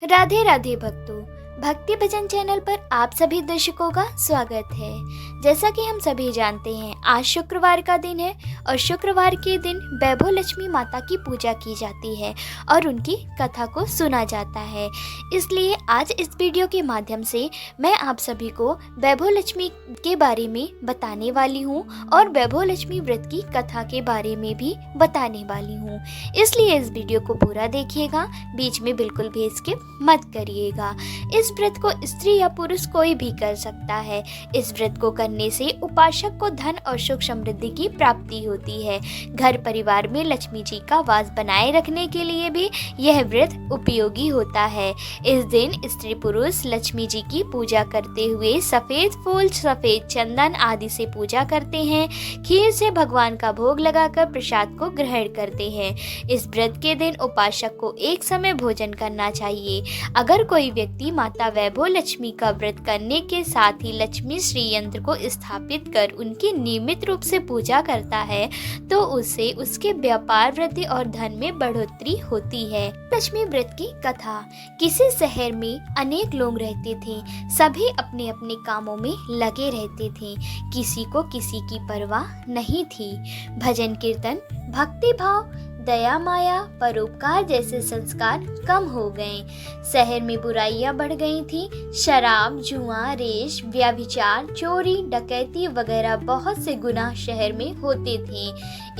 राधे राधे भक्तों। भक्ति भजन चैनल पर आप सभी दर्शकों का स्वागत है। जैसा कि हम सभी जानते हैं, आज शुक्रवार का दिन है और शुक्रवार के दिन वैभव लक्ष्मी माता की पूजा की जाती है और उनकी कथा को सुना जाता है। इसलिए आज इस वीडियो के माध्यम से मैं आप सभी को वैभव लक्ष्मी के बारे में बताने वाली हूँ और वैभव लक्ष्मी व्रत की कथा के बारे में भी बताने वाली हूँ। इसलिए इस वीडियो को पूरा देखिएगा, बीच में बिल्कुल भी स्किप मत करिएगा। इस व्रत को स्त्री या पुरुष कोई भी कर सकता है। इस व्रत को करने से उपासक को धन और सुख समृद्धि की प्राप्ति होती है। घर परिवार में लक्ष्मी जी का वास बनाए रखने के लिए भी यह व्रत उपयोगी होता है। इस दिन स्त्री पुरुष लक्ष्मी जी की पूजा करते हुए सफेद फूल, सफेद चंदन आदि से पूजा करते हैं। खीर से भगवान का भोग लगाकर प्रसाद को ग्रहण करते हैं। इस व्रत के दिन उपासक को एक समय भोजन करना चाहिए। अगर कोई व्यक्ति माता वैभव लक्ष्मी का व्रत करने के साथ ही लक्ष्मी श्री यंत्र को स्थापित कर उनकी नियमित रूप से पूजा करता है तो उससे उसके व्यापार वृद्धि और धन में बढ़ोतरी होती है। लक्ष्मी व्रत की कथा। किसी शहर में अनेक लोग रहते थे। सभी अपने अपने कामों में लगे रहते थे। किसी को किसी की परवाह नहीं थी। भजन कीर्तन, भक्ति भाव, दया माया, परोपकार जैसे संस्कार कम हो गए। शहर में बुराइयां बढ़ गई थी। शराब, जुआ, रेश, व्यभिचार, चोरी, डकैती वगैरह बहुत से गुनाह शहर में होते थे।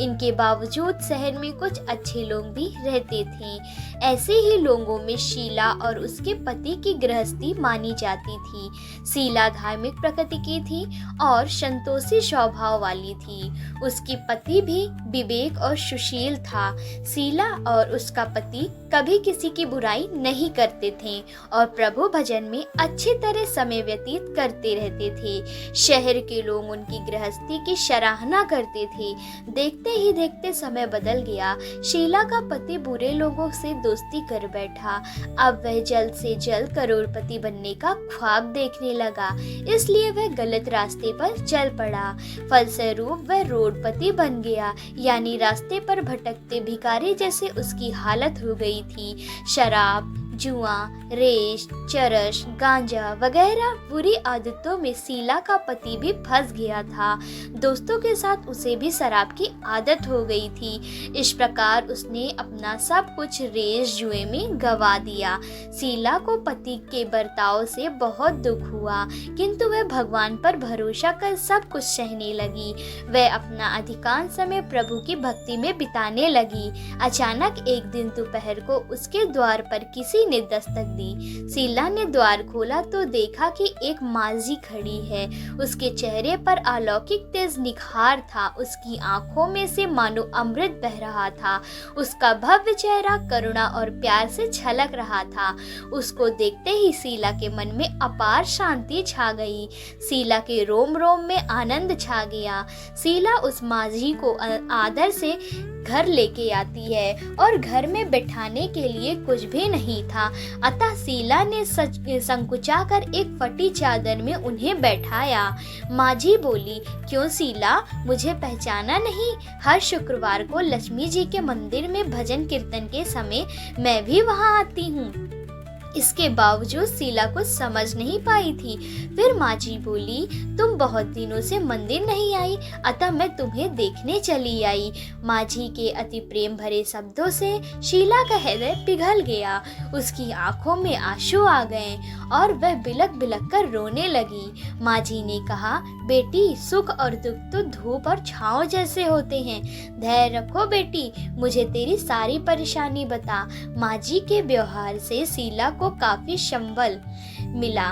इनके बावजूद शहर में कुछ अच्छे लोग भी रहते थे। ऐसे ही लोगों में शीला और उसके पति की गृहस्थी मानी जाती थी। शीला धार्मिक प्रकृति की थी और संतोषी स्वभाव वाली थी। उसके पति भी विवेक और सुशील था। शीला और उसका पति कभी किसी की बुराई नहीं करते थे और प्रभु भजन में अच्छी तरह समय व्यतीत करते रहते थे। शहर के लोग उनकी गृहस्थी की सराहना करते थे। देखते ही देखते समय बदल गया। शीला का पति बुरे लोगों से दोस्ती कर बैठा। अब वह जल्द से जल्द करोड़पति बनने का ख्वाब देखने लगा, इसलिए वह गलत रास्ते पर चल पड़ा। फलस्वरूप वह रोडपति बन गया, यानी रास्ते पर भटकते भिखारी जैसे उसकी हालत हो गई थी। शराब, जुआ, रेश, चरस, गांजा वगैरह बुरी आदतों में शीला का पति भी फंस गया था। दोस्तों के साथ उसे भी शराब की आदत हो गई थी। इस प्रकार उसने अपना सब कुछ रेश, जुए में गवा दिया। शीला को पति के बर्ताव से बहुत दुख हुआ, किंतु वह भगवान पर भरोसा कर सब कुछ सहने लगी। वह अपना अधिकांश समय प्रभु की भक्ति में बिताने लगी। अचानक एक दिन दोपहर को उसके द्वार पर किसी ने दस्तक दी। शीला ने द्वार खोला तो देखा कि एक माझी खड़ी है। उसके चेहरे पर अलौकिक तेज निखार था। उसकी आंखों में से मानो अमृत बह रहा था। उसका भव्य चेहरा करुणा और प्यार से छलक रहा था। उसको देखते ही शीला के मन में अपार शांति छा गई। शीला के रोम रोम में आनंद छा गया। शीला उस माझी को आदर से घर लेके आती है और घर में बैठाने के लिए कुछ भी नहीं था। अतः शीला ने संकुचा कर एक फटी चादर में उन्हें बैठाया। माझी बोली, क्यों शीला, मुझे पहचाना नहीं? हर शुक्रवार को लक्ष्मी जी के मंदिर में भजन कीर्तन के समय मैं भी वहां आती हूँ। इसके बावजूद शीला कुछ समझ नहीं पाई थी। फिर माझी बोली, तुम बहुत दिनों से मंदिर नहीं आई, अतः मैं तुम्हें देखने चली आई। माझी के अति प्रेम भरे शब्दों से शीला का हृदय पिघल गया। उसकी आंखों में आंसू आ गए और वह बिलक बिलक कर रोने लगी। माझी ने कहा, बेटी, सुख और दुख तो धूप और छांव जैसे होते हैं। धैर्य रखो बेटी, मुझे तेरी सारी परेशानी बता। माझी के व्यवहार से शीला को काफी संबल मिला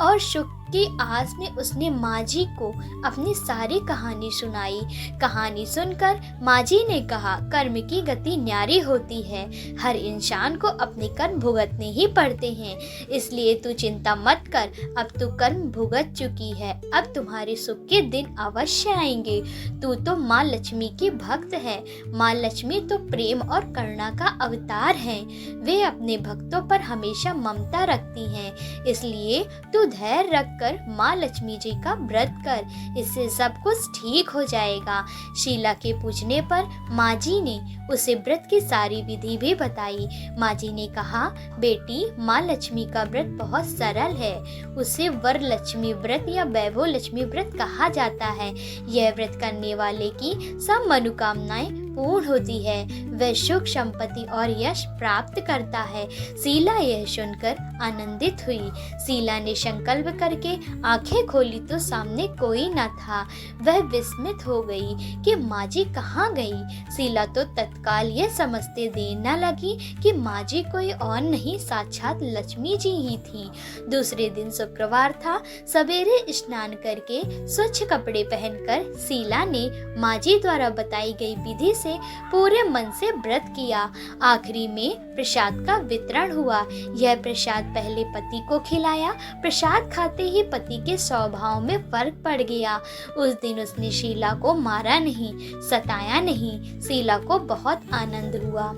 और सुख की आस में उसने माझी को अपनी सारी कहानी सुनाई। कहानी सुनकर माझी ने कहा, कर्म की गति न्यारी होती है। हर इंसान को अपने कर्म भुगतने ही पड़ते हैं, इसलिए तू चिंता मत कर। अब तू कर्म भुगत चुकी है, अब तुम्हारे सुख के दिन अवश्य आएंगे। तू तो माँ लक्ष्मी की भक्त है। माँ लक्ष्मी तो प्रेम और करुणा का अवतार है। वे अपने भक्तों पर हमेशा ममता रखती हैं, इसलिए तू धैर्य रख कर माँ लक्ष्मी जी का व्रत कर, इससे सब कुछ ठीक हो जाएगा। शीला के पूछने पर माँ जी ने उसे व्रत की सारी विधि भी बताई। माँ जी ने कहा, बेटी, माँ लक्ष्मी का व्रत बहुत सरल है। उसे वर लक्ष्मी व्रत या वैभव लक्ष्मी व्रत कहा जाता है। यह व्रत करने वाले की सब मनोकामनाएं पूर्ण होती है। वह सुख, संपत्ति और यश प्राप्त करता है। शीला यह सुनकर आनंदित हुई। शीला ने संकल्प करके आंखें खोली तो सामने कोई न था। वह विस्मित हो गई कि माँ जी कहाँ गई। शीला तो तत्काल यह समझते देर न लगी कि माँ जी कोई और नहीं, साक्षात लक्ष्मी जी ही थी। दूसरे दिन शुक्रवार था। सवेरे स्नान करके स्वच्छ कपड़े पहनकर शीला ने माँ जी द्वारा बताई गई विधि से पूरे मन से व्रत किया। आखिरी में प्रसाद का वितरण हुआ। यह प्रसाद पहले पति को खिलाया। प्रसाद खाते ही पति के स्वभाव में फर्क पड़ गया। उस दिन उसने शीला को मारा नहीं, सताया नहीं। शीला को बहुत आनंद हुआ।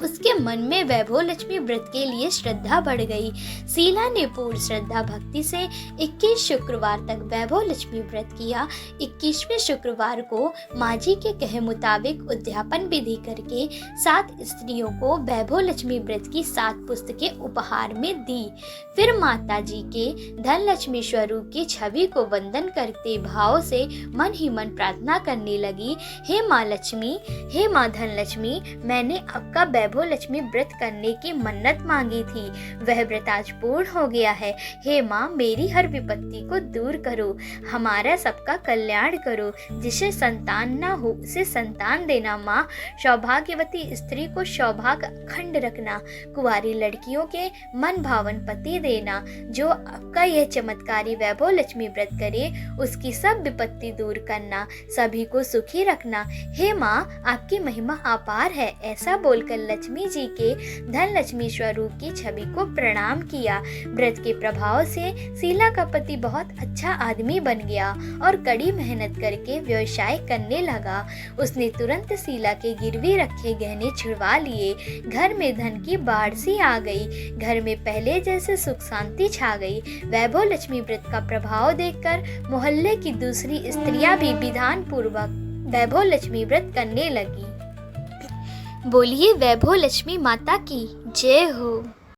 उसके मन में वैभव लक्ष्मी व्रत के लिए श्रद्धा बढ़ गई। शीला ने पूर्ण श्रद्धा भक्ति से 21 शुक्रवार तक वैभव लक्ष्मी व्रत किया। 21वें शुक्रवार को माँ जी के कहे मुताबिक उद्यापन विधि करके 7 स्त्रियों को वैभव लक्ष्मी व्रत की 7 पुस्तकें उपहार में दी। फिर माता जी के धन लक्ष्मी स्वरूप की छवि को वंदन करते भाव से मन ही मन प्रार्थना करने लगी, हे माँ लक्ष्मी, हे माँ धन लक्ष्मी, मैंने आपका वैभव लक्ष्मी व्रत करने की मन्नत मांगी थी। वह व्रत आज पूर्ण हो गया है। हे माँ, मेरी हर विपत्ति को दूर करो, हमारा सबका कल्याण करो। जिसे संतान ना हो उसे संतान देना माँ। सौभाग्यवती स्त्री को सौभाग्य अखंड रखना। कुंवारी लड़कियों के मन भावन पति देना। जो आपका यह चमत्कारी वैभव लक्ष्मी व्रत करे उसकी सब विपत्ति दूर करना। सभी को सुखी रखना। हे माँ, आपकी महिमा अपार है। ऐसा बोलकर लक्ष्मी जी के धन लक्ष्मी स्वरूप की छवि को प्रणाम किया। व्रत के प्रभाव से शीला का पति बहुत अच्छा आदमी बन गया और कड़ी मेहनत करके व्यवसाय करने लगा। उसने तुरंत शीला के गिरवी रखे गहने छुड़वा लिए। घर में धन की बाढ़ सी आ गई। घर में पहले जैसे सुख शांति छा गई। वैभव लक्ष्मी व्रत का प्रभाव देखकर मोहल्ले की दूसरी स्त्रियां भी विधान पूर्वक वैभव लक्ष्मी व्रत करने लगी। बोलिए वैभव लक्ष्मी माता की जय हो।